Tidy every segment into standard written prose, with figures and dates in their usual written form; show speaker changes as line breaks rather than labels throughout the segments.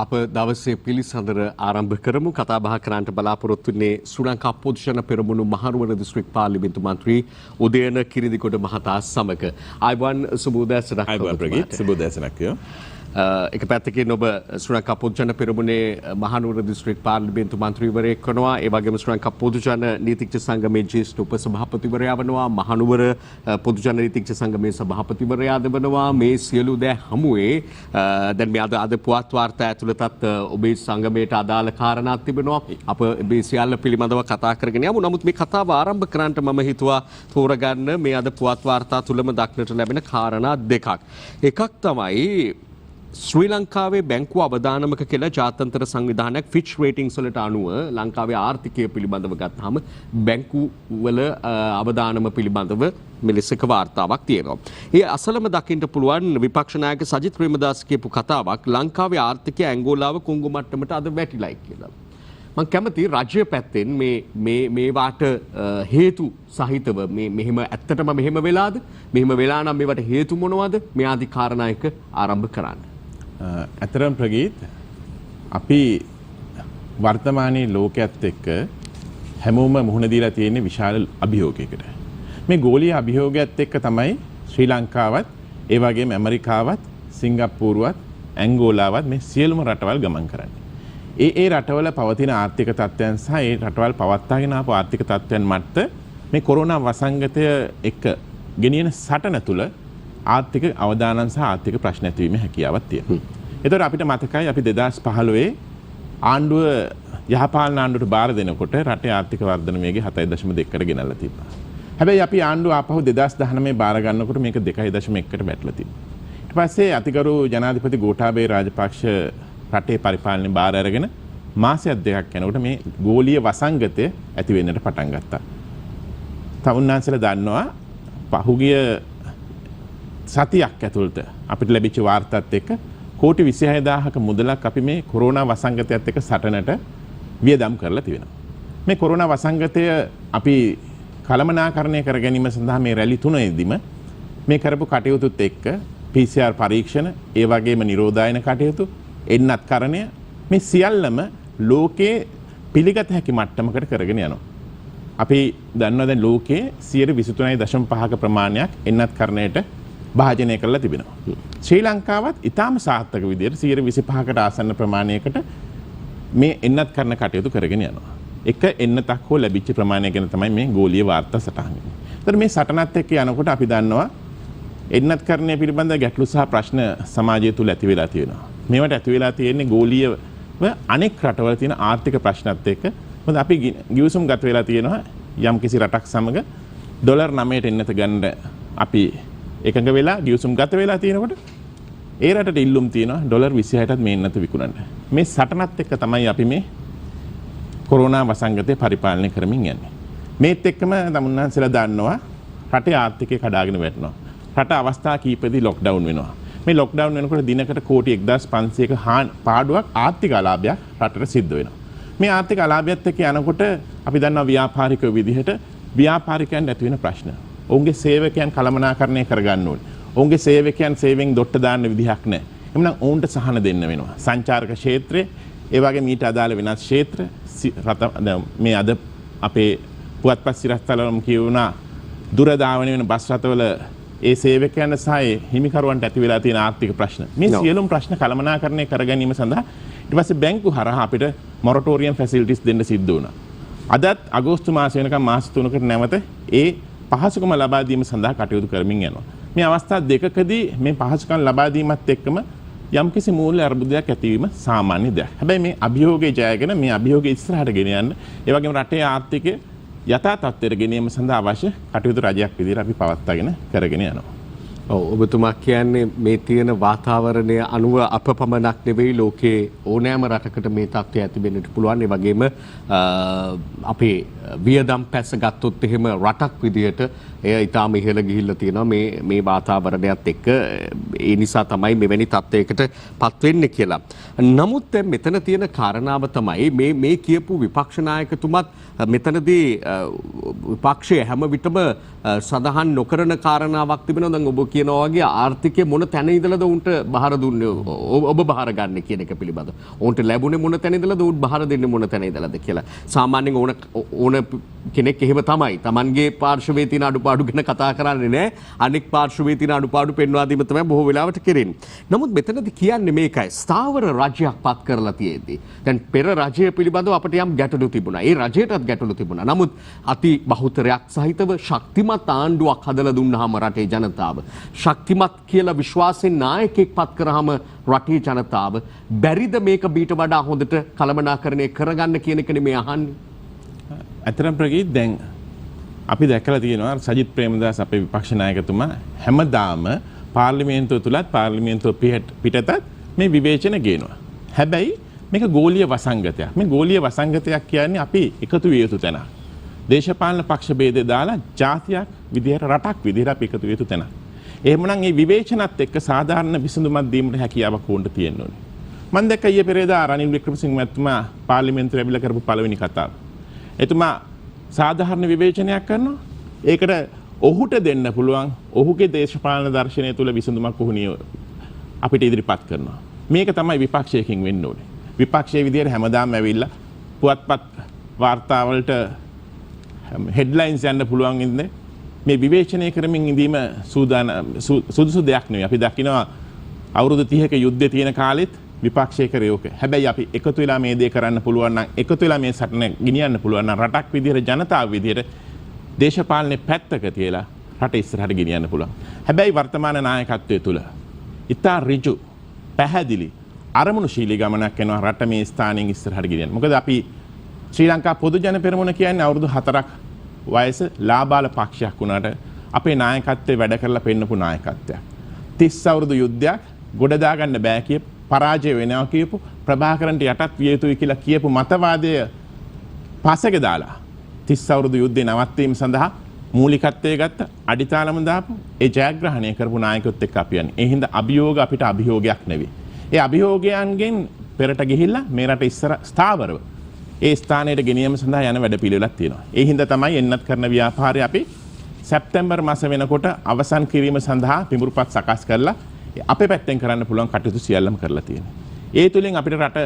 අප දවසේ පිළිසඳර ආරම්භ කරමු. කතා බහ කරන්නට බලාපොරොත්තු වෙන්නේ ශ්‍රී ලංකා පොදුජන පෙරමුණු මහනුවර දිස්ත්‍රික් පාර්ලිමේන්තු මන්ත්‍රී උදයන කිරිඳිගොඩ මහතා සමග ආයුබෝවන් සුබෝදෑසනක්.
ආයුබෝවන් ප්‍රගීත් සුබෝදෑසනක්.
එක පැත්තකින් ඔබ ශ්‍රී ලංකා පොදුජන පෙරමුණේ මහනුවර දිස්ත්‍රික් පාර්ලිමේන්තු මන්ත්‍රීවරයෙක් වනවා. ඒ වගේම ශ්‍රී ලංකා පොදුජන නීතිඥ සංගමේ ජ්‍යෙෂ්ඨ උපසභාපතිවරයා වනවා. මහනුවර පොදුජන නීතිඥ සංගමේ සභාපතිවරයාද වනවා. මේ සියලු දෑ හමුවේ දැන් මේ අද පුවත් වාර්තා ඇතුළතත් ඔබේ සංගමයට අදාළ කාරණා තිබෙනවා. අප මේ සියල්ල පිළිබඳව කතා කරගෙන යමු. නමුත් මේ කතාව ආරම්භ කරන්නට මම හිතුවා තෝරගන්න මේ අද පුවත් වාර්තා තුලම දක්නට ලැබෙන කාරණා දෙකක්. එකක් තමයි ශ්‍රී ලංකාවේ බැංකු අවදානමක කියලා ජාත්‍යන්තර සංවිධානයක් ෆිච් රේටින්ග්ස් වලට අනුව ලංකාවේ ආර්ථිකය පිළිබඳව ගත්තාම බැංකු වල අවදානම පිළිබඳව මෙලෙසක වාර්තාවක් තියෙනවා. ඒ අසලම දකින්න පුළුවන් විපක්ෂ නායක සජිත් ප්‍රේමදාස කියපු කතාවක් ලංකාවේ ආර්ථිකය ඇංගෝලාව කොංගු මට්ටමට අද වැටිලායි කියලා. මම කැමති රාජ්‍ය පැත්තෙන් මේවාට හේතු සහිතව මෙහෙම ඇත්තටම මෙහෙම වෙලාද? මෙහෙම වෙලා නම් මේවට හේතු මොනවද? මේ ආදි කාරණා එක ආරම්භ කරන්න.
ඇතරම් ප්‍රගීත් අපි වර්තමානයේ ලෝකයේත් එක්ක හැමෝම මුහුණ දීලා තියෙන විශාල අභියෝගයකට. මේ ගෝලීය අභියෝගයත් එක්ක තමයි ශ්‍රී ලංකාවත් ඒ වගේම ඇමරිකාවත් සිංගප්පූරුවත් ඇංගෝලාවත් මේ සියලුම රටවල් ගමන් කරන්නේ. ඒ රටවල පවතින ආර්ථික තත්ත්වයන් සහ ඒ රටවල් පවත්වාගෙන ආපු ආර්ථික තත්ත්වයන් මත මේ කොරෝනා වසංගතය එක්ක ගෙනියන සටන තුල ආර්ථික අවදානම් සහ ආර්ථික ප්‍රශ්න ඇතිවීමේ හැකියාවක් තියෙනවා. ඒතර අපිට මතකයි අපි 2015 ආණ්ඩුව යහපාලන ආණ්ඩුවට බාර දෙනකොට රටේ ආර්ථික වර්ධන වේගය 7.2කට ගෙනල්ලා තිබ්බා. හැබැයි අපි ආණ්ඩුව ආපහු 2019 බාර ගන්නකොට මේක 2.1කට වැටලා තිබ්බා. ඊට පස්සේ අතිගරු ජනාධිපති ගෝඨාභය රාජපක්ෂ රටේ පරිපාලනය බාර අරගෙන මාසයක් දෙකක් යනකොට මේ ගෝලීය වසංගතය ඇති වෙන්නට පටන් ගත්තා. තවුන්නාන්සලා දන්නවා පහුගිය සතියක් ඇතුළත අපිට ලැබිච්ච වාර්තාත් එක්ක කෝටි 26000ක මුදලක් අපි මේ කොරෝනා වසංගතයත් එක්ක සටනට වියදම් කරලා තිබෙනවා. මේ කොරෝනා වසංගතය අපි කළමනාකරණය කර ගැනීම සඳහා මේ රැලි තුනේදීම මේ කරපු කටයුතුත් එක්ක PCR පරීක්ෂණ, ඒ වගේම නිරෝධායන කටයුතු, එන්නත් කරණය මේ සියල්ලම ලෝකයේ පිළිගත හැකි මට්ටමකට කරගෙන යනවා. අපි දන්නවා දැන් ලෝකයේ 23.5ක ප්‍රමාණයක් එන්නත් කරණයට භාජනය කරලා තිබෙනවා. ශ්‍රී ලංකාවත් ඉතාම සාර්ථක විදිහට 25කට ආසන්න ප්‍රමාණයකට මේ එන්නත් කරන කටයුතු කරගෙන යනවා. එක එන්නතක් හෝ ලැබිච්ච ප්‍රමාණය ගැන තමයි මේ ගෝලීය වාර්තා සටහන්. ඒතර මේ සටනත් එක්ක යනකොට අපි දන්නවා එන්නත් කරණය පිළිබඳ ගැටලු සහ ප්‍රශ්න සමාජය තුල ඇති වෙලා තියෙනවා. මේවට ඇති වෙලා තියෙන්නේ ගෝලීයව අනෙක් රටවල තියෙන ආර්ථික ප්‍රශ්නත් එක්ක. මොකද අපි ගිවිසුම් ගත වෙලා තියෙනවා යම් කිසි රටක් සමග ඩොලර් 9ට එන්නත ගන්න අපි එකඟ වෙලා ගිවිසුම් ගත වෙලා තියෙනකොට ඒ රටට ඉල්ලුම් තියෙනවා ඩොලර් 26ටත් මේ එන්නත විකුණන්න. මේ සටනත් එක්ක තමයි අපි මේ කොරෝනා වසංගතය පරිපාලනය කරමින් යන්නේ. මේත් එක්කම තමුන්නාන්සලා දන්නවා රටේ ආර්ථිකය කඩාගෙන වැටෙනවා. රට අවස්ථා කීපෙදී ලොක්ඩවුන් වෙනවා. මේ ලොක්ඩවුන් වෙනකොට දිනකට කෝටි 1500ක පාඩුවක් ආර්ථික අලාභයක් රටට සිද්ධ වෙනවා. මේ ආර්ථික අලාභයත් එක්ක යනකොට අපි දන්නවා ව්‍යාපාරිකව විදිහට ව්‍යාපාරිකයන් ඇති වෙන ප්‍රශ්න. ඔවුන්ගේ සේවකයන් කළමනාකරණය කරගන්න ඕනේ. ඔවුන්ගේ සේවකයන් සේවෙන් දොට්ට දාන්න විදිහක් නැහැ. එhmenan ඔවුන්ට සහන දෙන්න වෙනවා. සංචාරක ක්ෂේත්‍රයේ ඒ වගේ මීට අදාළ වෙනස් ක්ෂේත්‍ර මේ අද අපේ පුවත්පත් සිරස්තලවලම කියවුණා දුර දාවන වෙන බස් රථවල ඒ සේවකයන් සහ හිමිකරුවන්ට ඇති වෙලා තියෙන ආර්ථික ප්‍රශ්න. මේ සියලුම ප්‍රශ්න කළමනාකරණය කර ගැනීම සඳහා ඊට පස්සේ බැංකු හරහා අපිට මොරටෝරියම් ෆැසිලිටිස් දෙන්න සිද්ධ වුණා. අදත් අගෝස්තු මාසෙ වෙනකම් මාස 3කට නැවත ඒ පහසුකම ලබා දීම සඳහා කටයුතු කරමින් යනවා. මේ අවස්ථා දෙකකදී මේ පහසුකම් ලබා දීමත් එක්කම යම්කිසි මූල්‍ය අර්බුදයක් ඇතිවීම සාමාන්‍ය දෙයක්. හැබැයි මේ අභියෝගය ජයගෙන මේ අභියෝගය ඉස්සරහට ගෙන යන්න ඒ වගේම රටේ ආර්ථිකය යථා තත්ත්වයට ගෙනීම සඳහා අවශ්‍ය කටයුතු රජයක් විදිහට අපි පවත්වාගෙන කරගෙන යනවා.
ඔබතුමා කියන්නේ මේ තියෙන වාතාවරණය අනුව අප පමණක් නෙවෙයි ලෝකයේ ඕනෑම රටකට මේ තත්ත්වය ඇති වෙන්නට පුළුවන්. ඒ වගේම අපේ වියදම් පැස ගත්තොත් එහෙම රටක් විදිහට එය ඉතාම ඉහළ ගිහිල්ලා තියෙනවා මේ වාතාවරණයත් එක්ක. ඒ නිසා තමයි මෙවැනි තත්ත්වයකට පත් වෙන්නේ කියලා. නමුත් දැන් මෙතන තියෙන කාරණාව තමයි මේ කියපු විපක්ෂ නායකතුමත් මෙතනදී විපක්ෂය හැම විටම සඳහන් නොකරන කාරණාවක් තිබෙනවා. දැන් ඔබ කියනවා වගේ ආර්ථිකය මොන තැන ඉඳලාද උන්ට බහර දුන්නේ ඔබ බහර ගන්න කියන එක පිළිබඳව. උන්ට ලැබුණේ මොන තැන ඉඳලාද උන් බහර දෙන්නේ මොන තැන ඉඳලාද කියලා. සාමාන්‍යයෙන් ඕන කෙනෙක් එහෙම තමයි. Tamanගේ පාර්ශවයේ තියෙන අඩුපාඩු ගැන කතා කරන්නේ නැහැ. අනෙක් පාර්ශවයේ තියෙන අඩුපාඩු පෙන්වා දීම තමයි බොහෝ වෙලාවට කරන්නේ. නමුත් මෙතනදී කියන්නේ මේකයි. ස්ථාවර රජයක් පත් කරලා තියෙද්දී. දැන් පෙර රජය පිළිබඳව අපිට යම් ගැටලු තිබුණා. ඒ රජයටත් ගැටලු තිබුණා. නමුත් අති බහුතරයක් සහිතව ශක්තිමත් ආණ්ඩුවක් හදලා දුන්නාම රටේ ජනතාව ශක්තිමත් කියලා විශ්වාසයෙන් නායකයෙක් පත් කරාම රටේ ජනතාව බැරිද මේක බීට වඩා හොඳට කළමනාකරණය කරගන්න කියන එක නෙමෙයි අහන්නේ.
ඇත්තටම ප්‍රගීත් දැන් අපි දැකලා තියෙනවා සජිත් ප්‍රේමදාස අපේ විපක්ෂ නායකතුමා හැමදාම පාර්ලිමේන්තුව තුලත් පාර්ලිමේන්තුව පිටතත් මේ විවේචන ගේනවා. හැබැයි මේක ගෝලීය වසංගතයක්. මේ ගෝලීය වසංගතයක් කියන්නේ අපි එකතු විය යුතු තැන. දේශපාලන පක්ෂ ભેදේ දාලා ජාතියක් විදිහට රටක් විදිහට අපි එකතු විය යුතු තැන. එහෙමනම් මේ විවේචනත් එක්ක සාධාරණ විසඳුමක් දීමට හැකියාවක් වුණ තියෙන්න ඕනේ. මම දැක්ක ඊයේ පෙරේදා රනිල් වික්‍රමසිංහ මහත්මයා පාර්ලිමේන්තුවේ ඇවිල්ලා කරපු පළවෙනි කතාව. එතුමා සාධාරණ විවේචනයක් කරනවා. ඒකට ඔහුට දෙන්න පුළුවන් ඔහුගේ දේශපාලන දර්ශනය තුළ විසඳුමක් ඔහු අපිට ඉදිරිපත් කරනවා. මේක තමයි විපක්ෂයකින් වෙන්න ඕනේ. විපක්ෂයේ විදිහට හැමදාම ඇවිල්ලා පුවත්පත් වාර්තාවලට හෙඩ්ලයින්ස් යන්න පුළුවන් ඉන්නේ මේ විවේචනය කරමින් ඉඳීම සුදුසු දෙයක් නෙවෙයි. අපි දකිනවා අවුරුදු 30ක යුද්ධය තියෙන කාලෙත් විපක්ෂය කරේ ඕක. හැබැයි අපි එකතු වෙලා මේ දේ කරන්න පුළුවන් නම් එකතු වෙලා මේ සටන ගෙනියන්න පුළුවන් නම් රටක් විදිහට ජනතාව විදිහට දේශපාලනේ පැත්තක තියලා රට ඉස්සරහට ගෙනියන්න පුළුවන්. හැබැයි වර්තමාන නායකත්වයේ තුල ඉතා ඍජු පැහැදිලි අරමුණුශීලී ගමනක් යනවා රට මේ ස්ථානයෙන් ඉස්සරහට ගෙනියන්න. මොකද අපි ශ්‍රී ලංකා පොදු ජන පෙරමුණ කියන්නේ අවුරුදු 4ක් වයස ලාබාල පක්ෂයක් වුණාට අපේ නායකත්වයේ වැඩ කරලා පෙන්නපු නායකත්වයක්. 30 අවුරුදු යුද්ධයක් ගොඩ දාගන්න බෑ කියපු පරාජය වෙනවා කියපු ප්‍රභාකරන්ට යටත් විය යුතුයි කියලා කියපු මතවාදය පසෙක දාලා 30 අවුරුදු යුද්ධේ නවත්වීම සඳහා මූලිකත්වයේ ගත්ත අඩිතාලම දාපු ඒ ජයග්‍රහණය කරපු නායකයොත් එක්ක අපි යන්නේ. ඒ හින්දා අභියෝග අපිට අභියෝගයක් නෙවෙයි. ඒ අභියෝගයන්ගෙන් පෙරට ගිහිල්ලා මේ රට ඉස්සර ස්ථාවරව ඒ ස්ථානයට ගෙනියීම සඳහා යන වැඩ පිළිවෙලක් තියෙනවා. ඒ හින්දා තමයි එන්නත් කරන ව්‍යාපාරය අපි සැප්තැම්බර් මාස වෙනකොට අවසන් කිරීම සඳහා පිඹුරුපත් සකස් කරලා අපේ පැත්තෙන් කරන්න පුළුවන් කටයුතු සියල්ලම කරලා තියෙනවා. ඒ තුලින් අපිට රට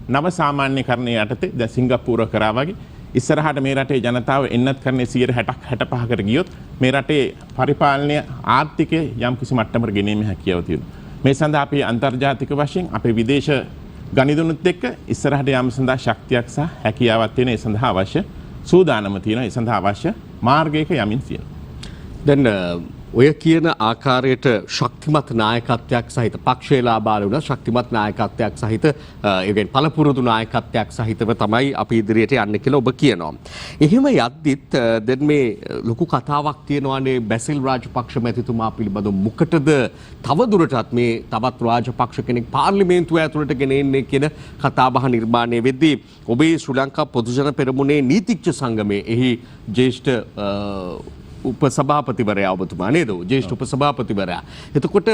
නව සාමාන්‍යකරණය යටතේ දැන් සිංගප්පූරුව කරා වගේ ඉස්සරහට මේ රටේ ජනතාව එන්නත් කරන්නේ 60%ක් 65%කට ගියොත් මේ රටේ පරිපාලනය ආර්ථිකය යම් කිසි මට්ටමකට ගෙනීමේ හැකියාව තියෙනවා. මේ සඳහා අපි අන්තර්ජාතික වශයෙන් අපේ විදේශ ගණිදුනුත් එක්ක ඉස්සරහට යාම සඳහා ශක්තියක් සහ හැකියාවක් තියෙන. ඒ සඳහා අවශ්‍ය සූදානම තියෙනවා. ඒ සඳහා අවශ්‍ය මාර්ගයක යමින් තියෙනවා.
දැන් ඔය කියන ආකාරයට ශක්තිමත් නායකත්වයක් සහිත පක්ෂේ ලාබාල වුණා ශක්තිමත් නායකත්වයක් සහිත ඒ කියන්නේ පළපුරුදු නායකත්වයක් සහිතව තමයි අපි ඉදිරියට යන්නේ කියලා ඔබ කියනවා. එහෙම යද්දිත් දැන් මේ ලොකු කතාවක් තියෙනවානේ බැසිල් රාජපක්ෂ මැතිතුමා පිළිබඳව මොකටද තවදුරටත් මේ තවත් රාජපක්ෂ කෙනෙක් පාර්ලිමේන්තුව ඇතුළට ගෙන එන්නේ කියන කතාබහ නිර්මාණය වෙද්දී ඔබේ ශ්‍රී ලංකා පොදු ජන පෙරමුණේ නීතිඥ සංගමයේ එහි ජ්‍යෙෂ්ඨ උපසභාපතිවරයා ඔබතුමා නේද? ජ්‍යෙෂ්ඨ උපසභාපතිවරයා. එතකොට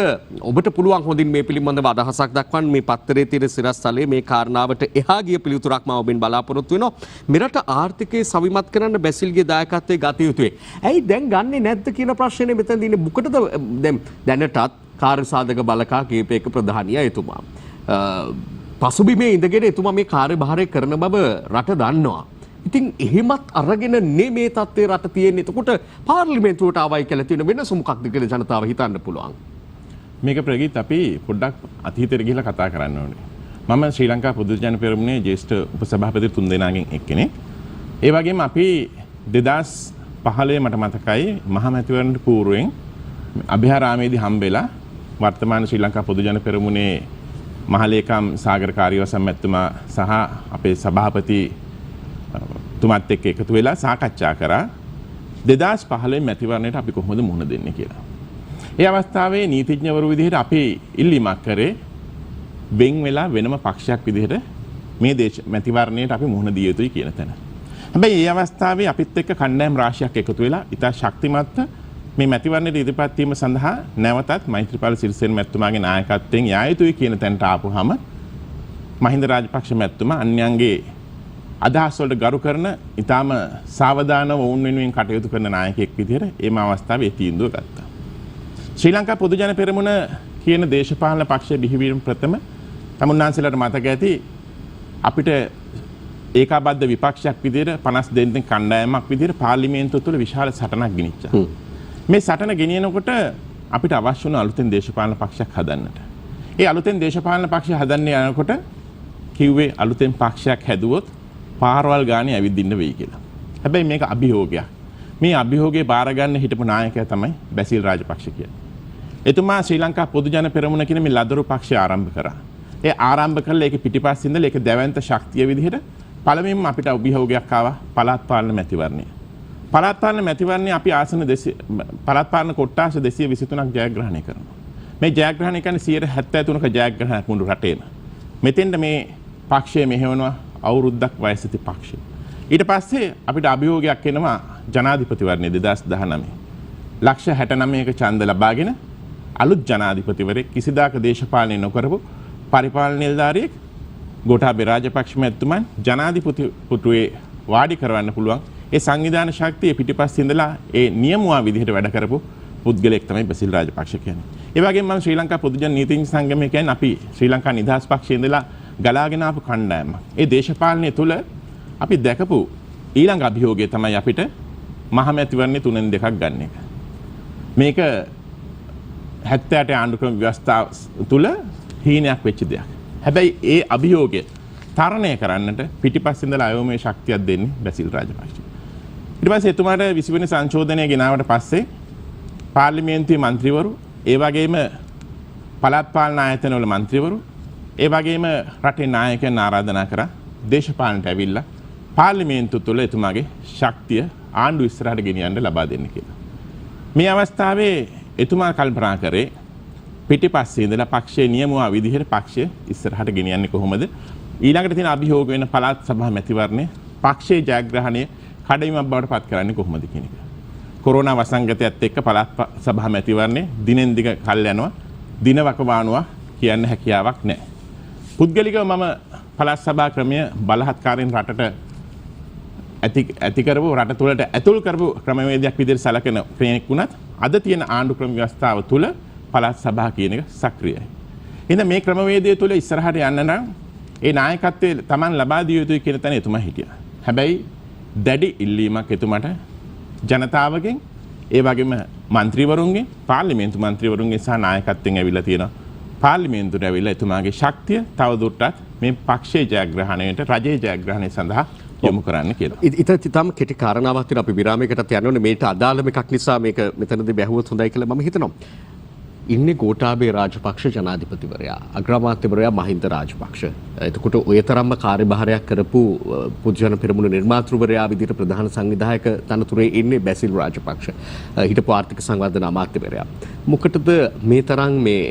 ඔබට පුළුවන් හොඳින් මේ පිළිබඳව අදහසක් දක්වන්න මේ පත්තරේ තියෙන සිරස්තලයේ මේ කාරණාවට එහා ගිය පිළිතුරක් මම ඔබෙන් බලාපොරොත්තු වෙනවා. මෙරට ආර්ථිකය සවිමත් කරන්න බැසිල්ගේ දායකත්වයේ ගත යුතුයි. ඇයි දැන් ගන්නෙ නැද්ද කියන ප්‍රශ්නේ මෙතනදී ඉන්නේ. මොකටද දැන් දැනටත් කාර්යසාධක බලකා කීපයක ප්‍රධානියා එතුමා. පසුබිමේ ඉඳගෙන එතුමා මේ කාර්යභාරය කරන බව රට දන්නවා. ඉතින් එහෙමත් අරගෙන මේ තත්ත්වයේ රට තියෙන්නේ. එතකොට පාර්ලිමේන්තුවට ආවයි කියලා තියෙන වෙනස මොකක්ද කියලා ජනතාව හිතන්න පුළුවන්.
මේක ප්‍රගීත් අපි පොඩ්ඩක් අතීතයට ගිහිල්ලා කතා කරන්න ඕනේ. මම ශ්‍රී ලංකා පොදු ජන පෙරමුණේ ජ්‍යෙෂ්ඨ උපසභාපති 3 දෙනාගෙන් එක්කෙනෙක්. ඒ වගේම අපි 2015 මට මතකයි මහමැතිවරණ පූර්වයෙන් අභයාරාමේදී හම්බෙලා වර්තමාන ශ්‍රී ලංකා පොදු ජන පෙරමුණේ මහලේකම් සාගර කාර්යවසම් මැතිතුමා සහ අපේ සභාපති තුමත් එක්ක එකතු වෙලා සාකච්ඡා කරා 2015 මැතිවරණයට අපි කොහොමද මුහුණ දෙන්නේ කියලා. ඒ අවස්ථාවේ නීතිඥවරු විදිහට අපි ඉල්ලීමක් කරේ වෙන් වෙලා වෙනම පක්ෂයක් විදිහට මේ මැතිවරණයට අපි මුහුණ දිය යුතුයි කියන තැන. හැබැයි මේ අවස්ථාවේ අපිත් එක්ක කණ්ඩායම් රාශියක් එකතු වෙලා ඉතා ශක්තිමත් මේ මැතිවරණයට ඉදිරිපත් වීම සඳහා නැවතත් මෛත්‍රීපාල සිරිසේන මැතිතුමාගේ නායකත්වයෙන් යා යුතුයි කියන තැනට ආපුවාම මහින්ද රාජපක්ෂ මැතිතුමා අන්‍යයන්ගේ අදහස් වලට ගරු කරන ඊටාම සාවධානව වුන් වෙනුවෙන් කටයුතු කරන නායකයෙක් විදිහට මේ අවස්ථාවේ ඒ තීන්දුව ගත්තා. ශ්‍රී ලංකා පොදු ජන පෙරමුණ කියන දේශපාලන පක්ෂය බිහිවීම ප්‍රථම තමුන්නාන්සලට මතක ඇති අපිට ඒකාබද්ධ විපක්ෂයක් විදිහට 50 දෙනෙක් කණ්ඩායමක් විදිහට පාර්ලිමේන්තුව තුළ විශාල සටනක් ගෙනිච්චා. මේ සටන ගෙනියනකොට අපිට අවශ්‍ය වුණ අලුතෙන් දේශපාලන පක්ෂයක් හදන්නට. ඒ අලුතෙන් දේශපාලන පක්ෂය හදන්න යනකොට කිව්වේ අලුතෙන් පක්ෂයක් හැදුවොත් පාරවල් ගානේ ඇවිදින්න වෙයි කියලා. හැබැයි මේක අභියෝගයක්. මේ අභියෝගේ බාර ගන්න හිටපු නායකයා තමයි බැසිල් රාජපක්ෂ කියන්නේ. එතුමා ශ්‍රී ලංකා පොදු ජන පෙරමුණ කියන මේ ලදරු පක්ෂය ආරම්භ කරා. ඒ ආරම්භ කළා ඒක පිටිපස්සින් ඉඳලා ඒක දැවැන්ත ශක්තිය විදිහට පළමුවෙන්ම අපිට අභියෝගයක් ආවා පළාත් පාලන මැතිවරණය. පළාත් පාලන මැතිවරණේ අපි ආසන පළාත් පාලන කොට්ටාස 223ක් ජයග්‍රහණය කරනවා. මේ ජයග්‍රහණය කියන්නේ 73ක ජයග්‍රහණයක් මුළු රටේම. මෙතෙන්ද මේ පක්ෂය මෙහෙවනවා අවුරුද්දක් වයස ඇති පක්ෂය. ඊට පස්සේ අපිට අභියෝගයක් එනවා ජනාධිපතිවරණය 2019. ලක්ෂ 69ක ඡන්ද ලබාගෙන අලුත් ජනාධිපතිවරයෙක් කිසිදාක දේශපාලනය නොකරපු පරිපාලන නිලධාරියෙක් ගෝඨාභය රාජපක්ෂ මැතිතුමන් ජනාධිපති පුටුවේ වාඩි කරවන්න පුළුවන් ඒ සංවිධාන ශක්තිය පිටිපස්සේ ඉඳලා ඒ නියමුවා විදිහට වැඩ කරපු පුද්ගලයෙක් තමයි බැසිල් රාජපක්ෂ කියන්නේ. ඒ වගේම මම ශ්‍රී ලංකා පොදු ජන නීතිඥ සංගමය කියන්නේ අපි ශ්‍රී ලංකා නිදහස් පක්ෂයේ ඉඳලා ගලාගෙන ආපු කණ්ඩායමක්. ඒ දේශපාලනය තුළ අපි දැකපු ඊළඟ අභියෝගය තමයි අපිට මහමැතිවරණේ 3-2ක් ගන්න එක. මේක 78 ආණ්ඩුක්‍රම ව්‍යවස්ථාව තුළ හීනයක් වෙච්ච දෙයක්. හැබැයි ඒ අභියෝගය තරණය කරන්නට පිටිපස්සේ ඉඳලා අයෝමය ශක්තියක් දෙන්නේ බැසිල් රාජපක්ෂ. ඊට පස්සේ එතුමාට 20 වෙනි සංශෝධනය ගෙනාවට පස්සේ පාර්ලිමේන්තුවේ මන්ත්‍රීවරු, ඒ වගේම පළාත් පාලන ආයතනවල මන්ත්‍රීවරු, ඒ වගේම රටේ නායකයන් ආරාධනා කරා දේශපාලනට ඇවිල්ලා පාර්ලිමේන්තුව තුළ එතුමාගේ ශක්තිය ආණ්ඩුව ඉස්සරහට ගෙනියන්න ලබා දෙන්න කියලා. මේ අවස්ථාවේ එතුමා කල්පනා කරේ පිටිපස්සේ ඉඳලා පක්ෂයේ නියමුවා විදිහට පක්ෂය ඉස්සරහට ගෙනියන්නේ කොහොමද? ඊළඟට තියෙන අභියෝග වෙන පළාත් සභා මැතිවරණය පක්ෂයේ ජයග්‍රහණය කඩයිමක් බවට පත් කරන්නේ කොහොමද කියන එක. කොරෝනා වසංගතයත් එක්ක පළාත් සභා මැතිවරණය දිනෙන් දිග කල් යනවා. දින වකවානුවක් කියන්න හැකියාවක් නැහැ. පුද්ගලිකව මම පළාත් සභා ක්‍රමය බලහත්කාරයෙන් රටට ඇති කරපු රට තුළට ඇතුල් කරපු ක්‍රමවේදයක් විදිහට සැලකෙන කෙනෙක් වුණත් අද තියෙන ආණ්ඩු ක්‍රම ව්‍යවස්ථාව තුළ පළාත් සභා කියන එක සක්‍රියයි. එහෙනම් මේ ක්‍රමවේදය තුළ ඉස්සරහට යන්න නම් ඒ නායකත්වයේ Taman ලබා දිය යුතුයි කියන තැන එතුමා හිටියා. හැබැයි දැඩි ඉල්ලීමක් එතුමාට ජනතාවගෙන් ඒ වගේම മന്ത്രിවරුන්ගෙන් පාර්ලිමේන්තු മന്ത്രിවරුන්ගෙන් සහ නායකත්වයෙන් ඇවිල්ලා තියෙනවා. පාර්ලිමේන්තුවට ඇවිල්ලා එතුමාගේ ශක්තිය තවදුරටත් මේ පක්ෂයේ ජයග්‍රහණයට රජයේ ජයග්‍රහණය සඳහා යොමු කරන්න කියලා.
ඉතින් කෙටි කාරණාවක් තියෙනවා අපි විරාමයකටත් යන්න ඕනේ. මේට අදාළම එකක් නිසා මේක මෙතනදී බැහුවොත් හොඳයි කියලා මම හිතනවා. ඉන්නේ ගෝඨාභය රාජපක්ෂ ජනාධිපතිවරයා, අග්‍රාමාත්‍යවරයා මහින්ද රාජපක්ෂ. එතකොට ඔය තරම්ම කාර්යභාරයක් කරපු පොදු ජන පෙරමුණ නිර්මාතෘවරයා විදිහට ප්‍රධාන සංවිධායක තනතුරේ ඉන්නේ බැසිල් රාජපක්ෂ. හිටපු ආර්ථික සංවර්ධන අමාත්‍යවරයා. මොකටද මේ තරම් මේ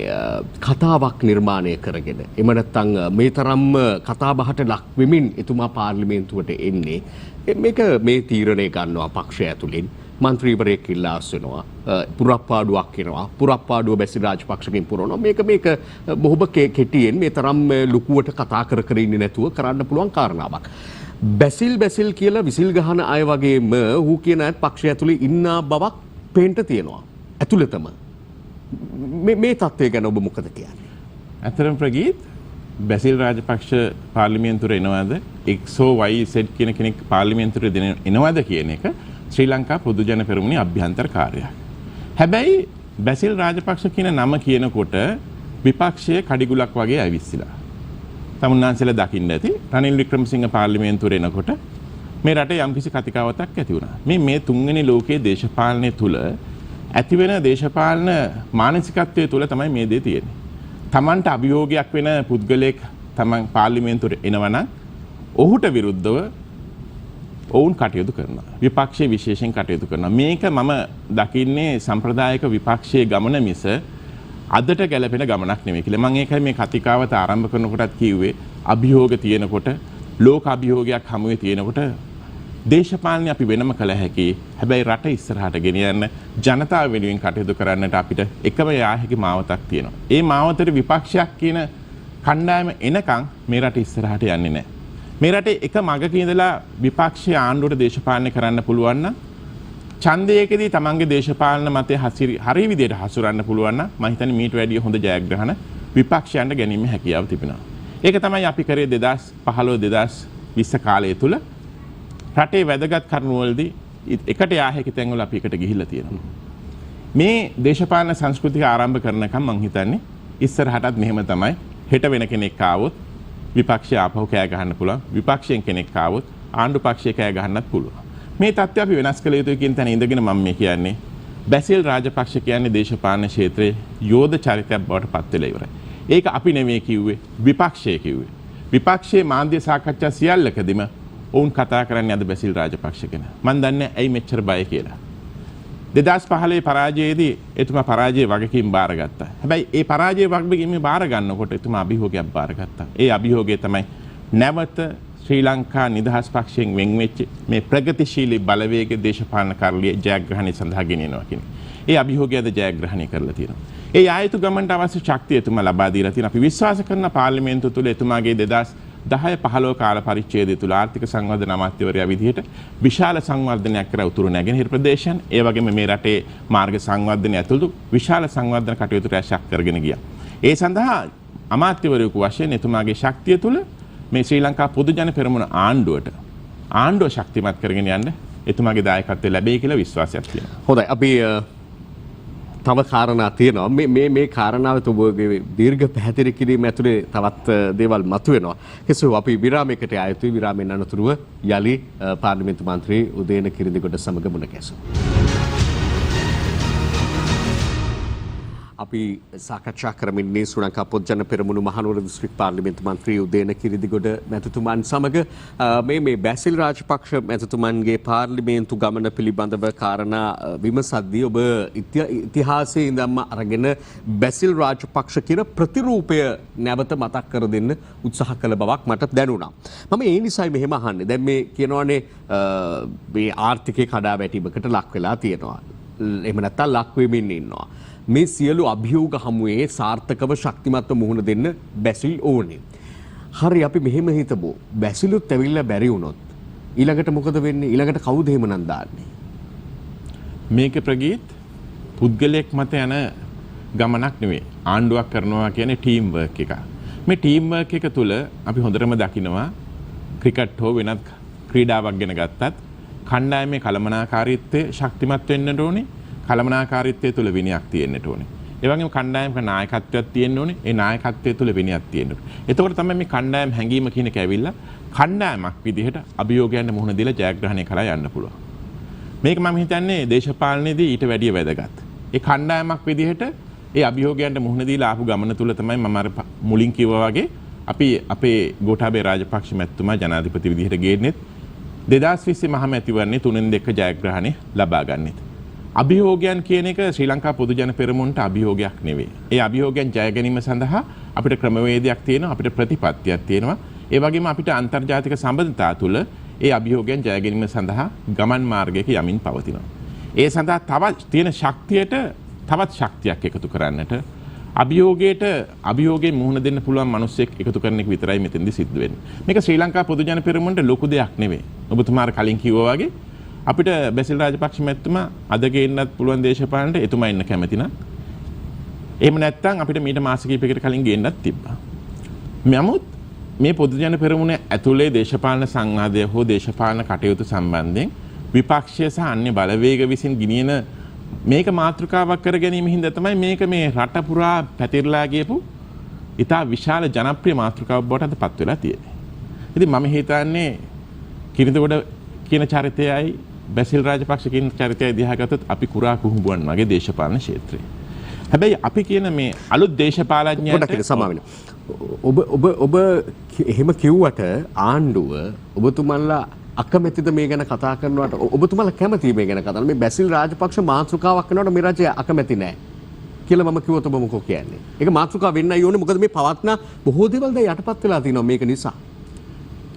කතාවක් නිර්මාණය කරගෙන එම නැත්නම් මේ තරම්ම කතාබහට ලක් වෙමින් එතුමා පාර්ලිමේන්තුවට එන්නේ? මේක මේ තීරණය ගන්නවා පක්ෂය ඇතුලින්. මන්ත්‍රීවරයෙක් ඉල්ලා අස්වෙනවා, පුරප්පාඩුවක් එනවා, පුරප්පාඩුව බැසිල් රාජපක්ෂගෙන් පුරවනවා. මේක බොහොම කෙටියෙන් මේ තරම් ලුකුවට කතා කර ඉන්නේ නැතුව කරන්න පුළුවන් කාරණාවක්. බැසිල් කියලා විසිල් ගහන අය වගේම ඌ කියන අයත් පක්ෂය ඇතුලේ ඉන්න බවක් පේන්න තියෙනවා. ඇතුළතම මේ තත්ත්වය ගැන ඔබ මොකද කියන්නේ?
ඇත්තටම ප්‍රගීත් බැසිල් රාජපක්ෂ පාර්ලිමේන්තුවට එනවාද XOYZ කියන කෙනෙක් පාර්ලිමේන්තුවට එනවාද කියන එක ශ්‍රී ලංකා පොදු ජන පෙරමුණේ අභ්‍යන්තර කාර්යයක්. හැබැයි බැසිල් රාජපක්ෂ කියන නම කියනකොට විපක්ෂයේ කඩිගුලක් වගේ ඇවිස්සලා. තමුන්නාන්සලා දකින්න ඇති රනිල් වික්‍රමසිංහ පාර්ලිමේන්තුවට එනකොට මේ රටේ යම්කිසි කතිකාවතක් ඇති වුණා. මේ තුන්වෙනි ලෝකයේ දේශපාලනය තුල ඇතිවෙන දේශපාලන මානසිකත්වයේ තුල තමයි මේ දේ තියෙන්නේ. Tamanට අභියෝගයක් වෙන පුද්ගලයෙක් Taman පාර්ලිමේන්තුවට එනවනම් ඔහුට විරුද්ධව ඔවුන් කටයුතු කරනවා. විපක්ෂයේ විශේෂයෙන් කටයුතු කරනවා. මේක මම දකින්නේ සම්ප්‍රදායික විපක්ෂයේ ගමන මිස අදට ගැලපෙන ගමනක් නෙමෙයි කියලා. මම ඒකයි මේ කතිකාවත ආරම්භ කරනකොටත් කිව්වේ අභියෝග තියෙනකොට ලෝක අභියෝගයක් හමුවේ තියෙනකොට දේශපාලනය අපි වෙනම කළ හැකි. හැබැයි රට ඉස්සරහට ගෙනියන්න ජනතාව වෙනුවෙන් කටයුතු කරන්නට අපිට එකම යා හැකි මාවතක් තියෙනවා. ඒ මාවතට විපක්ෂයක් කියන කණ්ඩායම එනකන් මේ රට ඉස්සරහට යන්නේ නැහැ. මේ රටේ එක මගක ඉඳලා විපක්ෂයේ ආණ්ඩුවට දේශපාලනය කරන්න පුළුවන් නම් ඡන්දයකදී තමන්ගේ දේශපාලන මතය හරි විදියට හසුරන්න පුළුවන් නම් මම හිතන්නේ මීට වැඩිය හොඳ ජයග්‍රහණ විපක්ෂයන්ට ගැනීම හැකියාව තිබෙනවා. ඒක තමයි අපි කරේ 2015 2020 කාලය තුල රටේ වැදගත් කරුණවලදී එකට යා හැකි තැන්වල අපි එකට ගිහිල්ලා තියෙනවා. මේ දේශපාලන සංස්කෘතිය ආරම්භ කරනකම් මම හිතන්නේ ඉස්සරහටත් මෙහෙම තමයි. හෙට වෙන කෙනෙක් ආවොත් විපක්ෂය ආපහු කෑ ගහන්න පුළුවන්. විපක්ෂයෙන් කෙනෙක් ආවොත් ආණ්ඩු පක්ෂය කෑ ගහන්නත් පුළුවන්. මේ තත්ත්වය අපි වෙනස් කළ යුතුයි කියන තැන ඉඳගෙන මම මේ කියන්නේ බැසිල් රාජපක්ෂ කියන්නේ දේශපාලන ක්ෂේත්‍රයේ යෝධ චරිතයක් බවට පත් වෙලා ඉවරයි. ඒක අපි නෙමෙයි කිව්වේ විපක්ෂය කිව්වේ. විපක්ෂයේ මාධ්‍ය සාකච්ඡා සියල්ලකදීම ඔවුන් කතා කරන්නේ අද බැසිල් රාජපක්ෂ ගැන. මම දන්නේ ඇයි මෙච්චර බය කියලා. 2015 පරාජයේදී එතුමා පරාජයේ වගකීම් බාරගත්තා. හැබැයි ඒ පරාජයේ වගකීම් බාර ගන්නකොට එතුමා අභියෝගයක් බාරගත්තා. ඒ අභියෝගය තමයි නැවත ශ්‍රී ලංකා නිදහස් පක්ෂයෙන් වෙන් වෙච්ච මේ ප්‍රගතිශීලී බලවේග දේශපාලන කාර්යයේ ජයග්‍රහණය සඳහා ගෙනියනවා කියන්නේ. ඒ අභියෝගයද ජයග්‍රහණය කරලා තියෙනවා. ඒ ආයතු ගමන්ට අවශ්‍ය ශක්තිය එතුමා ලබා දීලා තියෙනවා. අපි විශ්වාස කරන පාර්ලිමේන්තුව තුළ එතුමාගේ 2010-15 කාල පරිච්ඡේදය තුළ ආර්ථික සංවර්ධන අමාත්‍යවරයා විදිහට විශාල සංවර්ධනයක් කර උතුරු නැගෙනහිර ප්‍රදේශයන් ඒ වගේම මේ රටේ මාර්ග සංවර්ධනය ඇතුළු විශාල සංවර්ධන කටයුතු රැසක් කරගෙන ගියා. ඒ සඳහා අමාත්‍යවරයෙකු වශයෙන් එතුමාගේ ශක්තිය තුළ මේ ශ්‍රී ලංකා පොදු ජන පෙරමුණ ආණ්ඩුව ශක්තිමත් කරගෙන යන්න එතුමාගේ දායකත්වය ලැබෙයි කියලා විශ්වාසයක් තියෙනවා.
හොඳයි අපි තව කාරණා තියෙනවා. මේ කාරණාව ඔබගේ දීර්ඝ පැහැදිලි කිරීම ඇතුලේ තවත් දේවල් මතුවෙනවා. කෙසේ අපි විරාමයකට ආ යුතුයි. විරාමයෙන් අනතුරුව යලි පාර්ලිමේන්තු මන්ත්‍රී උදේන කිරිඳිගොඩ සමග මුණ ගැසෙමු. අපි සාකච්ඡා කරමින් ඉන්නේ ශ්‍රී ලංකා පොදු ජන පෙරමුණු මහනුවර දිස්ත්‍රික් පාර්ලිමේන්තු මන්ත්‍රී උදේන කිරිඳිගොඩ මැතිතුමන් සමග මේ බැසිල් රාජපක්ෂ මැතිතුමන්ගේ පාර්ලිමේන්තු ගමන පිළිබඳව කාරණා විමසද්දී ඔබ ඉතිහාසයේ ඉඳන්ම අරගෙන බැසිල් රාජපක්ෂ කියන ප්‍රතිරූපය නැවත මතක් කර දෙන්න උත්සාහ කළ බවක් මට දැනුණා. මම ඒ නිසායි මෙහෙම අහන්නේ. දැන් මේ කියනවානේ මේ ආර්ථිකයේ කඩාවැටීමකට ලක් වෙලා තියෙනවා. එහෙම නැත්නම් ලක් වෙමින් ඉන්නවා. මේ සියලු අභියෝග හමුවේ සාර්ථකව ශක්තිමත්ව මුහුණ දෙන්න බැසිල් ඕනේ. හරි අපි මෙහෙම හිතමු. බැසිලුත් ඇවිල්ලා බැරි වුණොත් ඊළඟට මොකද වෙන්නේ? ඊළඟට කවුද එහෙමනම් දාන්නේ?
මේක ප්‍රගීත් පුද්ගලයෙක් මත යන ගමනක් නෙවෙයි. ආණ්ඩුවක් කරනවා කියන්නේ ටීම් වර්ක් එකක්. මේ ටීම් වර්ක් එක තුල අපි හොඳටම දකිනවා ක්‍රිකට් හෝ වෙනත් ක්‍රීඩාවක් ගැන ගත්තත් කණ්ඩායමේ කළමනාකාරීත්වය ශක්තිමත් වෙන්නට ඕනේ. කළමනාකාරීත්වය තුළ විනයක් තියෙන්නට ඕනේ. ඒ වගේම කණ්ඩායමක නායකත්වයක් තියෙන්න ඕනේ. ඒ නායකත්වය තුළ විනයක් තියෙන්න ඕනේ. එතකොට තමයි මේ කණ්ඩායම හැංගීම කියන එක ඇවිල්ලා කණ්ඩායමක් විදිහට අභියෝගයන්ට මුහුණ දීලා ජයග්‍රහණය කරලා යන්න පුළුවන්. මේක මම හිතන්නේ දේශපාලනයේදී ඊට වැඩිය වැදගත්. ඒ කණ්ඩායමක් විදිහට ඒ අභියෝගයන්ට මුහුණ දීලා ආපු ගමන තුළ තමයි මම අර මුලින් කිව්වා වගේ අපි අපේ ගෝඨාභය රාජපක්ෂ මැතිතුමා ජනාධිපති විදිහට ගේන්නෙත් 2020 මහ මැතිවරණේ 3-2 ජයග්‍රහණය ලබා ගන්නෙත්. අභියෝගයන් කියන එක ශ්‍රී ලංකා පොදු ජන පෙරමුණට අභියෝගයක් නෙවෙයි. ඒ අභියෝගයන් ජය ගැනීම සඳහා අපිට ක්‍රමවේදයක් තියෙනවා, අපිට ප්‍රතිපත්තියක් තියෙනවා. ඒ වගේම අපිට අන්තර්ජාතික සම්බන්ධතා තුළ ඒ අභියෝගයන් ජය ගැනීම සඳහා ගමන් මාර්ගයක යමින් පවතිනවා. ඒ සඳහා තවත් තියෙන ශක්තියට තවත් ශක්තියක් එකතු කරන්නට අභියෝගයෙන් මුහුණ දෙන්න පුළුවන් මිනිස්සෙක් එකතු කරන එක විතරයි මෙතෙන්දි සිද්ධ වෙන්නේ. මේක ශ්‍රී ලංකා පොදු ජන පෙරමුණට ලොකු දෙයක් නෙවෙයි. ඔබතුමාට කලින් කිව්වා වගේ අපිට බැසිල් රාජපක්ෂ මැතිතුමා අද ගේන්නත් පුළුවන් දේශපාලනට එතුමා ඉන්න කැමති නම් එහෙම නැත්නම් අපිට මීට මාස කිහිපයකට කලින් ගේන්නත් තිබ්බා. නමුත් මේ පොදු ජන පෙරමුණ ඇතුලේ දේශපාලන සංවාදය හෝ දේශපාලන කටයුතු සම්බන්ධයෙන් විපක්ෂය සහ අන්‍ය බලවේග විසින් ගෙනියන මේක මාතෘකාවක් කර ගැනීම හින්දා තමයි මේක මේ රට පුරා පැතිරලා ගියපු ඉතා විශාල ජනප්‍රිය මාතෘකාවක් බවට අද පත් වෙලා තියෙන්නේ. ඉතින් මම හිතන්නේ කිරිඳිගොඩ කියන චරිතයයි බැසිල් රාජපක්ෂ කියන චරිතය දිහා ගත්තොත් අපි කුරා කුහුඹුවන් වගේ දේශපාලන ක්ෂේත්‍රයේ. හැබැයි අපි කියන මේ අලුත් දේශපාලඥයන්ට
සමාවෙන්න. ඔබ එහෙම කිව්වට ආණ්ඩුව ඔබතුමන්ලා අකමැතිද මේ ගැන කතා කරනවට? ඔබතුමන්ලා කැමති මේ ගැන කතා කරන මේ බැසිල් රාජපක්ෂ මාතෘකාවක් කරනවට මේ රජය අකමැති නැහැ කියලා මම කිව්වොත් ඔබ මොකෝ කියන්නේ? ඒක මාතෘකාව වෙන්නයි ඕනේ. මොකද මේ පවත්න බොහෝ දේවල් දැන් යටපත් වෙලා තියෙනවා මේක නිසා.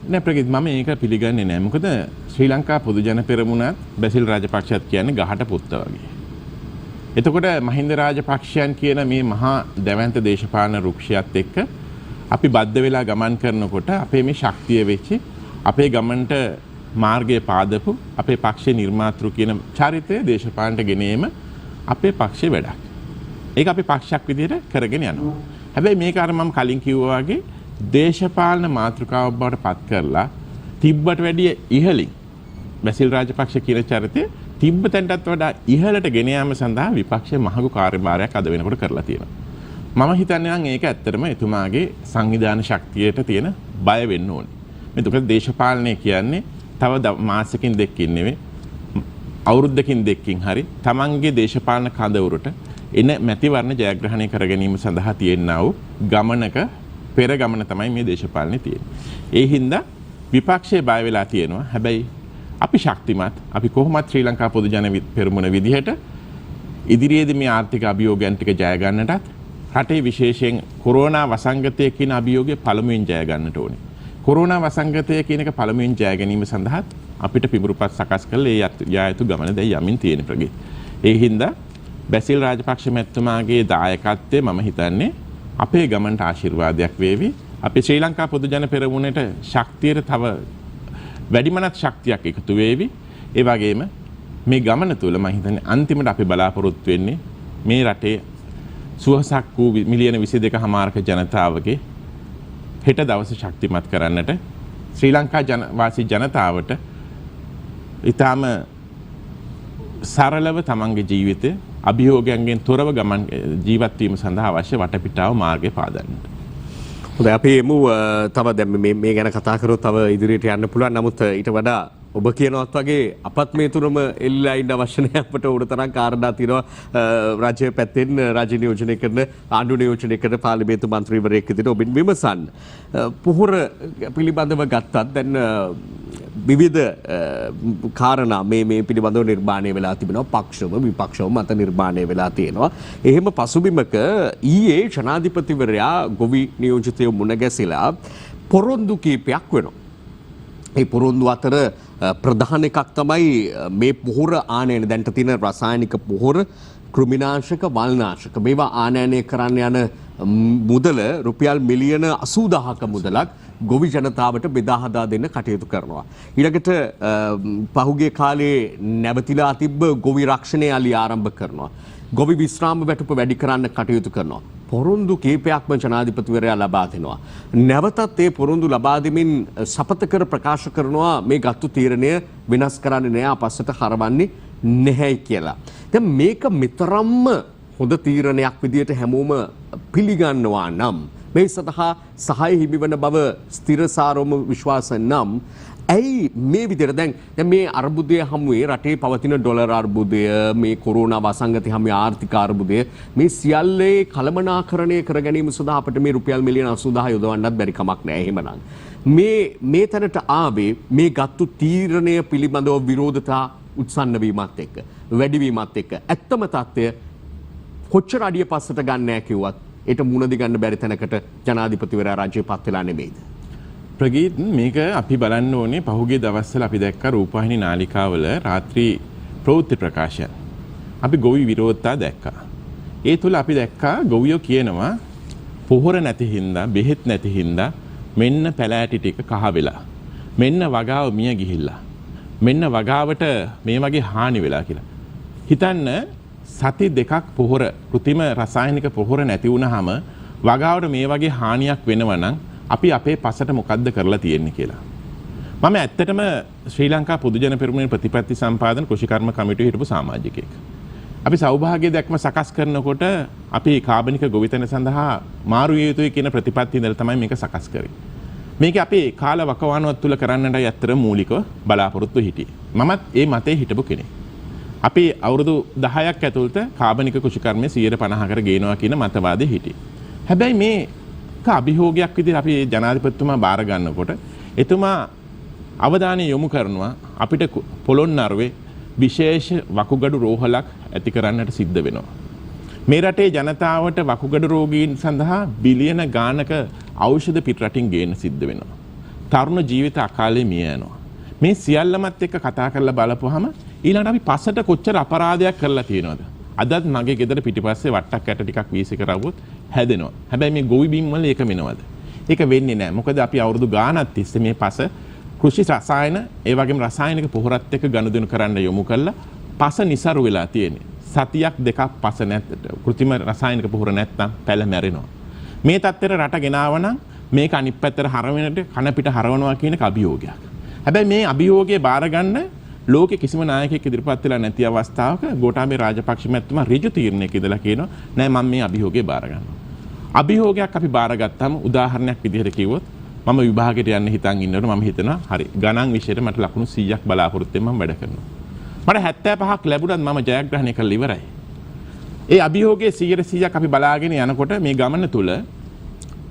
නෑ ප්‍රගීත් මම ඒක පිළිගන්නේ නෑ. මොකද ශ්‍රී ලංකා පොදු ජන පෙරමුණත් බැසිල් රාජපක්ෂත් කියන්නේ ගහට පොත්ත වගේ. එතකොට මහින්ද රාජපක්ෂයන් කියන මේ මහා දැවැන්ත දේශපාලන රුක්ෂයත් එක්ක අපි බද්ධ වෙලා ගමන් කරනකොට අපේ මේ ශක්තිය වෙච්චි අපේ ගමන්ට මාර්ගය පාදපු අපේ පක්ෂේ නිර්මාතෘ කියන චරිතය දේශපාලනට ගෙනීම අපේ පක්ෂේ වැඩක්. ඒක අපි පක්ෂයක් විදිහට කරගෙන යනවා. හැබැයි මේක අර මම කලින් කිව්වා වගේ දේශපාලන මාතෘකාවක් බවට පත් කරලා තිබ්බට වැඩිය ඉහළින් බැසිල් රාජපක්ෂ කියන චරිතය තිබ්බ තැනටත් වඩා ඉහළට ගෙන යාම සඳහා විපක්ෂයේ මහඟු කාර්යභාරයක් අද වෙනකොට කරලා තියෙනවා. මම හිතන්නේ නම් ඒක ඇත්තටම එතුමාගේ සංවිධාන ශක්තියට තියෙන බය වෙන්න ඕනේ. මේක දේශපාලනය කියන්නේ තව මාසෙකින් දෙකකින් නෙවෙයි අවුරුද්දකින් දෙකකින් හරි තමන්ගේ දේශපාලන කඳවුරට එන මැතිවරණ ජයග්‍රහණය කර ගැනීම සඳහා තියෙනා වූ ගමනක පෙර ගමන තමයි මේ දේශපාලනේ තියෙන්නේ. ඒ හින්දා විපක්ෂයේ බය වෙලා තියෙනවා. හැබැයි අපි ශක්තිමත් අපි කොහොමත් ශ්‍රී ලංකා පොදු ජන පෙරමුණ විදිහට ඉදිරියේදී මේ ආර්ථික අභියෝගයන් ටික ජය ගන්නටත් රටේ විශේෂයෙන් කොරෝනා වසංගතය කියන අභියෝගය පළමුවෙන් ජය ගන්නට ඕනේ. කොරෝනා වසංගතය කියන එක පළමුවෙන් ජය ගැනීම සඳහා අපිට පිඹුරුපත් සකස් කරලා ඒ යතු ගමන දැන් යමින් තියෙන ප්‍රගති. ඒ හින්දා බැසිල් රාජපක්ෂ මැතිතුමාගේ දායකත්වය මම හිතන්නේ අපේ ගමන්ට ආශිර්වාදයක් වේවි. අපි ශ්‍රී ලංකා පොදු ජන පෙරමුණට ශක්තියට තව වැඩිමනත් ශක්තියක් එකතු වේවි. ඒ වගේම මේ ගමන තුළ මම හිතන්නේ අන්තිමට අපි බලාපොරොත්තු වෙන්නේ මේ රටේ සුවසක් වූ මිලියන 22.5ක ජනතාවගේ හෙට දවසේ ශක්තිමත් කරන්නට ශ්‍රී ලංකා වාසී ජනතාවට ඊටාම සරලව තමන්ගේ ජීවිතය අභියෝගයන්ගෙන් තොරව ගමන් ජීවත් වීම සඳහා අවශ්‍ය වටපිටාව මාර්ගය පාදන්නට.
හොඳයි අපි එමු තව දැන් මේ ගැන කතා කරොත් තව ඉදිරියට යන්න පුළුවන්. නමුත් ඊට වඩා ඔබ කියනවත් වගේ අපත් මේ තුනම එල්ලලා ඉන්න අවශ්‍ය නැහැ. අපට උඩ තරම් කාරණා තියෙනවා රාජ්‍ය පැත්තෙන් රාජ්‍ය නියෝජනය කරන ආණ්ඩු නියෝජනය කරන පාර්ලිමේන්තු මන්ත්‍රීවරයෙක් විදිහට ඔබින් විමසන්න. පොහොර පිළිබඳව ගත්තත් දැන් විවිධ කාරණා මේ පිළිබඳව නිර්මාණය වෙලා තිබෙනවා. පක්ෂව විපක්ෂව මත නිර්මාණය වෙලා තියෙනවා. එහෙම පසුබිමක ඊයේ ජනාධිපතිවරයා ගොවි නියෝජිතයෝ මුණ ගැසිලා පොරොන්දු කීපයක් වෙනවා. ඒ පොරොන්දු අතර ප්‍රධාන එකක් තමයි මේ පොහොර ආනයන දැන්ට තියෙන රසායනික පොහොර කෘමිනාශක වල්නාශක මේවා ආනයනය කරන්න යන මුදල රුපියල් මිලියන 80,000ක මුදලක් ගොවි ජනතාවට බෙදා හදා දෙන්න කටයුතු කරනවා. ඊළඟට පහුගිය කාලේ නැවතිලා තිබ්බ ගොවි රක්ෂණය අලි ආරම්භ කරනවා. ගොවි විශ්‍රාම වැටුප වැඩි කරන්න කටයුතු කරනවා. පොරොන්දු කීපයක්ම ජනාධිපතිවරයා ලබා දෙනවා. නැවතත් ඒ පොරොන්දු ලබා දෙමින් සපත කර ප්‍රකාශ කරනවා මේ ගත්තු තීරණය වෙනස් කරන්නේ නැහැ අපස්සට හරවන්නේ නැහැයි කියලා. දැන් මේක මෙතරම්ම හොඳ තීරණයක් විදියට හැමෝම පිළිගන්නවා නම් මේ සඳහා සහාය හිමිවන බව ස්ථිරසාරවම විශ්වාස නම් ඇයි මේ විදිහට දැන් මේ අර්බුදය හමුවේ රටේ පවතින ඩොලර් අර්බුදය මේ කොරෝනා වසංගතය හමුවේ ආර්ථික අර්බුදය මේ සියල්ලේ කළමනාකරණය කර ගැනීම සඳහා අපිට මේ රුපියල් මිලියන 80,000 යොදවන්නත් බැරි කමක් නැහැ එහෙමනම් මේ තැනට ආවේ මේ ගත්තු තීරණය පිළිබඳව විරෝධතා උත්සන්න වීමත් එක්ක වැඩිවීමත් එක්ක ඇත්තම තත්ත්වය කොච්චර අඩිය පස්සට ගන්න නැහැ කිව්වත් ඒට මුණ දිගන්න බැරි තැනකට ජනාධිපතිවරයා රාජ්‍යපත් වෙලා නෙමෙයිද?
ප්‍රගීත් මේක අපි බලන්න ඕනේ පහුගිය දවස්වල අපි දැක්ක රූපවාහිනී නාලිකාවල රාත්‍රී ප්‍රවෘත්ති ප්‍රකාශන. අපි ගොවි විරෝධතා දැක්කා. ඒ තුල අපි දැක්කා ගොවියෝ කියනවා පොහොර නැති හින්දා බෙහෙත් නැති හින්දා මෙන්න පැලෑටි ටික කහ වෙලා. මෙන්න වගාව මිය ගිහිල්ලා. මෙන්න වගාවට මේ වගේ හානි වෙලා කියලා. හිතන්න සති දෙකක් පොහොර කෘතිම රසායනික පොහොර නැති වුනහම වගාවට මේ වගේ හානියක් වෙනවා නම් අපි අපේ පසට මොකද්ද කරලා තියෙන්නේ කියලා. මම ඇත්තටම ශ්‍රී ලංකා පොදු ජන පෙරමුණේ ප්‍රතිපත්ති සම්පාදන කෘෂිකර්ම කමිටුවේ හිටපු සමාජිකයෙක්. අපි සෞභාග්‍ය දැක්ම සකස් කරනකොට අපි කාබනික ගොවිතැන සඳහා මාරු විය යුතුයි කියන ප්‍රතිපත්තිය ඉඳලා තමයි මේක සකස් කරේ. මේක අපේ කාල වකවානුවක් තුල කරන්නටයි ඇත්තට මූලිකව බලාපොරොත්තු හිටියේ. මමත් ඒ මතේ හිටපු කෙනෙක්. අපි අවුරුදු 10ක් ඇතුළත කාබනික කෘෂිකර්මයේ 50%කට ගේනවා කියන මතවාදයේ හිටියේ. හැබැයි මේ අභියෝගයක් විදිහට අපි ජනාධිපතිතුමා බාර ගන්නකොට එතුමා අවධානය යොමු කරනවා අපිට පොළොන්නරුවේ විශේෂ වකුගඩු රෝහලක් ඇති කරන්නට සිද්ධ වෙනවා. මේ රටේ ජනතාවට වකුගඩු රෝගීන් සඳහා බිලියන ගානක ඖෂධ පිට රටින් ගේන්න සිද්ධ වෙනවා. තරුණ ජීවිත අකාලේ මිය යනවා. මේ සියල්ලමත් එක්ක කතා කරලා බලපුවාම ඊළඟට අපි පස්සට කොච්චර අපරාධයක් කරලා තියෙනවද? අදත් මගේ ගෙදර පිටිපස්සේ වට්ටක් ඇට ටිකක් වීසි කරවුවොත් හැදෙනවා. හැබැයි මේ ගොවි බිම් වල ඒක වෙනවද? ඒක වෙන්නේ නැහැ. මොකද අපි අවුරුදු ගාණක් තිස්සේ මේ පස කෘෂි රසායන ඒ වගේම රසායනික පොහොරත් එක්ක ගනුදෙනු කරන්න යොමු කළා. පස નિසරු වෙලා තියෙන්නේ. සතියක් දෙකක් පස නැත්නම් කෘත්‍රිම රසායනික පොහොර නැත්නම් පැල මැරෙනවා. මේ තත්ත්වයට රට ගෙනාව නම් මේක අනිත් පැත්තට හරවෙනට කන පිට හරවනවා කියන එක අභියෝගයක්. හැබැයි මේ අභියෝගය බාර ගන්න ලෝකේ කිසිම නායකයෙක් ඉදිරිපත් වෙලා නැති අවස්ථාවක ගෝඨාභය රාජපක්ෂ මැතිතුමා ඍජු තීරණයක ඉඳලා කියනවා නෑ මම මේ අභියෝගය බාර ගන්නවා. අභියෝගයක් අපි බාරගත්තාම උදාහරණයක් විදිහට කිව්වොත් මම විභාගයට යන්න හිතන් ඉන්නකොට මම හිතනවා හරි ගණන් විෂයට මට ලකුණු 100ක් බලාපොරොත්තු වෙන්න මම වැඩ කරනවා. මට 75ක් ලැබුණත් මම ජයග්‍රහණය කරලා ඉවරයි. ඒ අභියෝගයේ 100%ක් අපි බලාගෙන යනකොට මේ ගමන තුල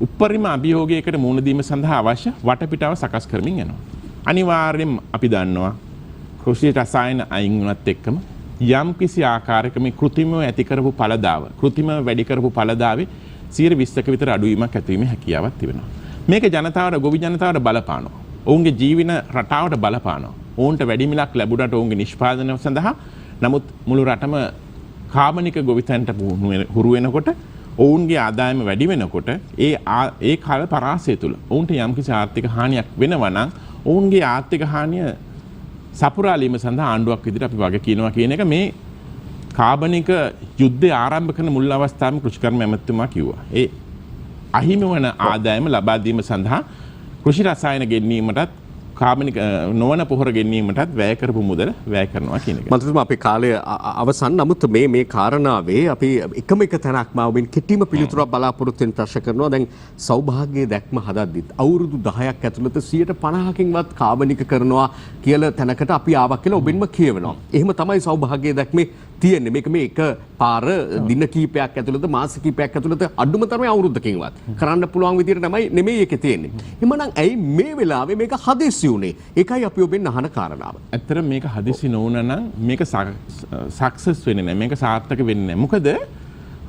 උපරිම අභියෝගයකට මුහුණ දීම සඳහා අවශ්‍ය වටපිටාව සකස් කරමින් යනවා. අනිවාර්යෙන් අපි දන්නවා කෘෂි රසායන අයින් වුණත් එක්කම යම් කිසි ආකාරයක මේ කෘත්‍රිමව ඇති කරපු ඵලදාව කෘත්‍රිමව වැඩි කරපු ඵලදාවේ 120ක විතර අඩුවීමක් ඇති වීමේ හැකියාවක් තිබෙනවා. මේක ජනතාවට ගොවි ජනතාවට බලපානවා. ඔවුන්ගේ ජීවන රටාවට බලපානවා. ඔවුන්ට වැඩි මිලක් ලැබුණාට ඔවුන්ගේ නිෂ්පාදනය සඳහා නමුත් මුළු රටම කාබනික ගොවිතැනට හුරු වෙනකොට ඔවුන්ගේ ආදායම වැඩි වෙනකොට ඒ කාල පරාසය තුළ ඔවුන්ට යම්කිසි ආර්ථික හානියක් වෙනවා නම් ඔවුන්ගේ ආර්ථික හානිය සපුරාලීම සඳහා ආණ්ඩුවක් විදිහට අපි වග කියනවා කියන එක මේ කාබනික යුද්ධය ආරම්භ කරන මුල් අවස්ථාවේ කෘෂිකර්ම ඇමතුමා කිව්වා. ඒ අහිමි වන ආදායම ලබා දීම සඳහා කෘෂි රසායන ගෙන්වීමටත් කාබනික නොවන පොහොර ගෙන්වීමටත් වැය කරපු මුදල වැය කරනවා කියන එක.
මන්ත්‍රීතුමා අපේ කාලය අවසන්. නමුත් මේ කාරණාවේ අපි එකම එක තැනක් මාවෙන් කෙටිම පිළිතුරක් බලාපොරොත්තු වෙන ප්‍රශ්න කරනවා. දැන් සෞභාග්‍ය දැක්ම හදද්දිත් අවුරුදු 10ක් ඇතුළත 50%කින්වත් කාබනික කරනවා කියලා තැනකට අපි ආවා කියලා ඔබෙන්ම කියවෙනවා. එහෙම තමයි සෞභාග්‍ය දැක්මේ තියෙන්නේ. මේක මේ එක පාර දින කීපයක් ඇතුළත මාස කීපයක් ඇතුළත අඩුම තරමේ අවුරුද්දකින්වත් කරන්න පුළුවන් විදිහට නෙමෙයි ඒකේ තියෙන්නේ. එhmenan ඇයි මේ වෙලාවේ මේක හදිස්සි උනේ? ඒකයි අපි ඔබෙන් අහන කාරණාව.
ඇත්තටම මේක හදිස්සි නොවුන නම් මේක සක්සස් වෙන්නේ නැහැ. මේක සාර්ථක වෙන්නේ නැහැ. මොකද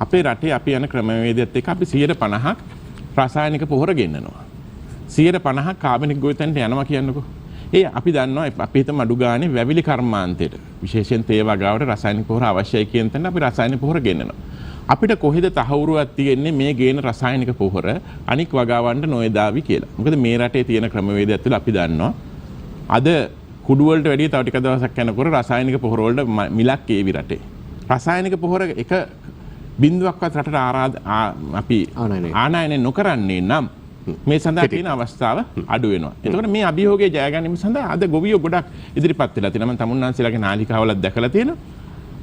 අපේ රටේ අපි යන ක්‍රමවේදයත් එක්ක අපි 150ක් රසායනික පොහොර ගෙන්නනවා. 150ක් කාබනික ගොවිතැනට යනවා කියන්නකෝ. ඒ අපි දන්නවා අපි හිතමු අඩු ගානේ වැවිලි කර්මාන්තයට විශේෂයෙන් තේ වගාවට රසායනික පොහොර අවශ්‍යයි කියන තැන අපි රසායනික පොහොර ගෙන්නනවා. අපිට කොහෙද තහවුරුවක් තියෙන්නේ මේ ගේන රසායනික පොහොර අනික් වගාවන්ට නොයදාවි කියලා. මොකද මේ රටේ තියෙන ක්‍රමවේදයත් තුළ අපි දන්නවා අද කුඩු වලට වැඩිය තව ටික දවසක් යනකොට රසායනික පොහොර වලට මිලක් ඒවි රටේ. රසායනික පොහොර එක බිඳුවක්වත් රටට අපි ආනයනය නොකරන්නේ නම් මේ සඳහා තියෙන අවස්ථාව අඩු වෙනවා. එතකොට මේ අභියෝගයේ ජය ගැනීම සඳහා අද ගොවියෝ ගොඩක් ඉදිරිපත් වෙලා තියෙනවා. මම තමුන්නාන්සේලාගේ නාලිකාවලත් දැකලා තියෙනවා.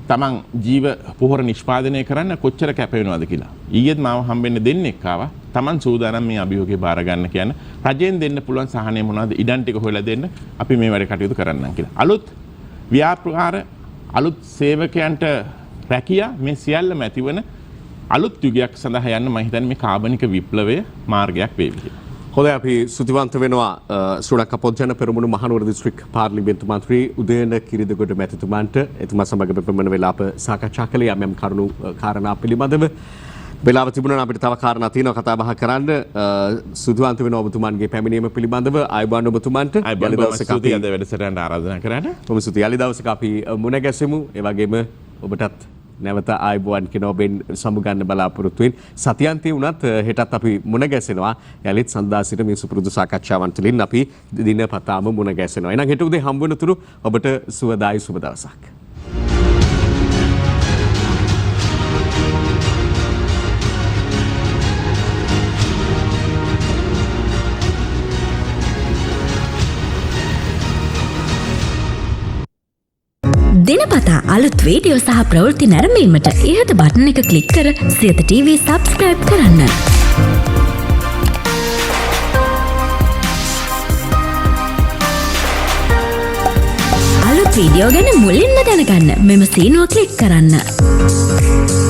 තමන් ජීව පොහොර නිෂ්පාදනය කරන්න කොච්චර කැප වෙනවද කියලා. ඊයේත් මාව හම්බෙන්න දෙන්නෙක් ආවා. තමන් සූදානම් මේ අභියෝගේ බාර ගන්න කියන රජයෙන් දෙන්න පුළුවන් සහනය මොනවද ඉඩම් ටික හොයලා දෙන්න අපි මේ වැඩ කටයුතු කරන්නම් කියලා. අලුත් ව්‍යාපාර අලුත් සේවකයන්ට රැකියා මේ සියල්ලම ඇතිවන අලුත් යුගයක් සඳහා යන්න මම හිතන්නේ මේ කාබනික විප්ලවය මාර්ගයක් වේවි කියලා.
හොඳයි අපි සුතිවන්ත වෙනවා ශ්‍රී ලංකා පොත්ජන පෙරමුණු මහනුවර දිස්ත්‍රික් පාර්ලිමේන්තු මන්ත්‍රී උදයන කිරිදගොඩ මැතිතුමන්ට එතුමා සමග ප්‍රමණ වෙලා අප සාකච්ඡා කළේ යම් කරුණු කාරණා පිළිබඳව. වෙලාව තිබුණා අපිට තව කාරණා තියෙනවා කතා බහ කරන්න. සුතිවන්ත වෙනවා ඔබතුමන්ගේ පැමිණීම පිළිබඳව ආයුබෝවන් ඔබතුමන්ට.
යලි දවසක අපි අද වැඩසටහනට ආරාධනා කරන්න.
බොහොම ස්තුතියි. යලි දවසක අපි මුණ ගැසෙමු. ඒ වගේම ඔබටත් නැවත ආයුබෝවන් කියන ඔබෙන් සමුගන්න බලාපොරොත්තු වෙන සතියන්තයේ වුණත් හෙටත් අපි මුණ ගැසෙනවා. යලිත් සඳහා සිට මේ සුපුරුදු සාකච්ඡාවන් තුළින් අපි දිනපතාම මුණ ගැසෙනවා. එහෙනම් හෙට උදේ හම්බ වෙනතුරු ඔබට සුවදායි සුබ දවසක්.
දිනපතා අලුත් වීඩියෝ සහ ප්‍රවෘත්ති නැරඹීමට ඉහත බටන් එක ක්ලික් කර සියත TV සබ්ස්ක්‍රයිබ් කරන්න. අලුත් වීඩියෝ ගැන මුලින්ම දැනගන්න මෙම සීනුව ක්ලික් කරන්න.